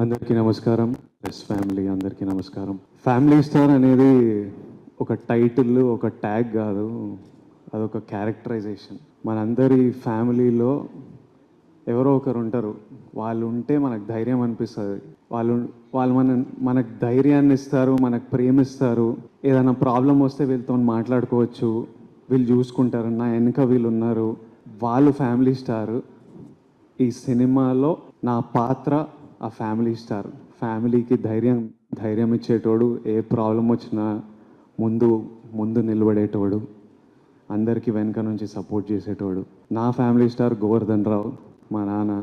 అందరికీ నమస్కారం. Press family అందరికీ నమస్కారం. ఫ్యామిలీ స్టార్ అనేది ఒక టైటిల్, ఒక ట్యాగ్ కాదు, అదొక క్యారెక్టరైజేషన్. మనందరి ఫ్యామిలీలో ఎవరో ఒకరు ఉంటారు. వాళ్ళు ఉంటే మనకు ధైర్యం అనిపిస్తుంది. వాళ్ళు వాళ్ళు మనకు ధైర్యాన్ని ఇస్తారు, మనకు ప్రేమిస్తారు. ఏదైనా ప్రాబ్లం వస్తే వీళ్ళతో మాట్లాడుకోవచ్చు, వీళ్ళు చూసుకుంటారు, నా వెనుక వీళ్ళు ఉన్నారు. వాళ్ళు ఫ్యామిలీ స్టార్. ఈ సినిమాలో నా పాత్ర ఆ ఫ్యామిలీ స్టార్. ఫ్యామిలీకి ధైర్యం ఇచ్చేటోడు, ఏ ప్రాబ్లం వచ్చినా ముందు ముందు నిలబడేటోడు, అందరికీ వెనక నుంచి సపోర్ట్ చేసేటోడు. నా ఫ్యామిలీ స్టార్ గోవర్ధన్ రావు, మా నాన్న.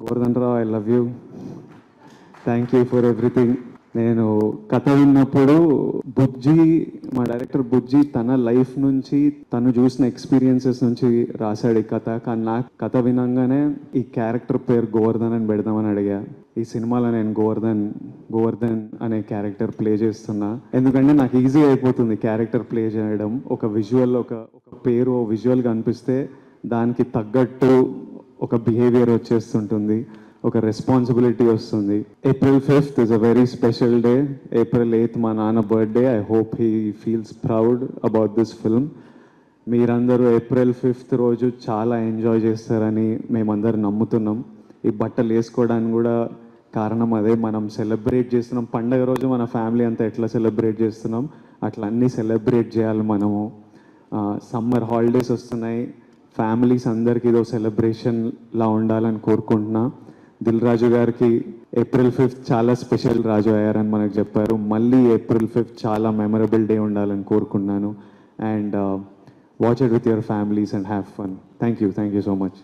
Govardhan Rao, I love you. Thank you for everything. నేను కథ విన్నప్పుడు మా డైరెక్టర్ బుజ్జి తన లైఫ్ నుంచి, తను చూసిన ఎక్స్పీరియన్సెస్ నుంచి రాశాడు ఈ కథ. కానీ నాకు కథ వినంగానే ఈ క్యారెక్టర్ పేరు గోవర్ధన్ అని పెడదామని అడిగా. ఈ సినిమాలో నేను గోవర్ధన్ అనే క్యారెక్టర్ ప్లే చేస్తున్నా. ఎందుకంటే నాకు ఈజీ అయిపోతుంది క్యారెక్టర్ ప్లే చేయడం. ఒక విజువల్, ఒక పేరు విజువల్గా అనిపిస్తే దానికి తగ్గట్టు ఒక బిహేవియర్ వచ్చేస్తుంటుంది, ఒక రెస్పాన్సిబిలిటీ వస్తుంది. April 5th is a very special day. April 8th మా నాన్న birthday. I hope he feels proud about this film. మీరందరూ April 5th రోజు చాలా ఎంజాయ్ చేస్తారని మేమందరం నమ్ముతున్నాం. ఈ బట్టలు వేసుకోవడానికి కూడా కారణం అదే. మనం సెలబ్రేట్ చేస్తున్నాం పండగ రోజు, మన ఫ్యామిలీ అంతా ఎట్లా సెలబ్రేట్ చేస్తున్నాం అట్లా అన్నీ సెలబ్రేట్ చేయాలి మనము. సమ్మర్ హాలిడేస్ వస్తున్నాయి, ఫ్యామిలీస్ అందరికీ ఇదో సెలబ్రేషన్లా ఉండాలని కోరుకుంటున్నా. దిల్ రాజు గారికి April 5th చాలా స్పెషల్ రాజు అయ్యారని మనకు చెప్పారు. మళ్ళీ April 5th చాలా మెమరబుల్ డే ఉండాలని కోరుకున్నాను. And watch it with your families and have fun. Thank you so much.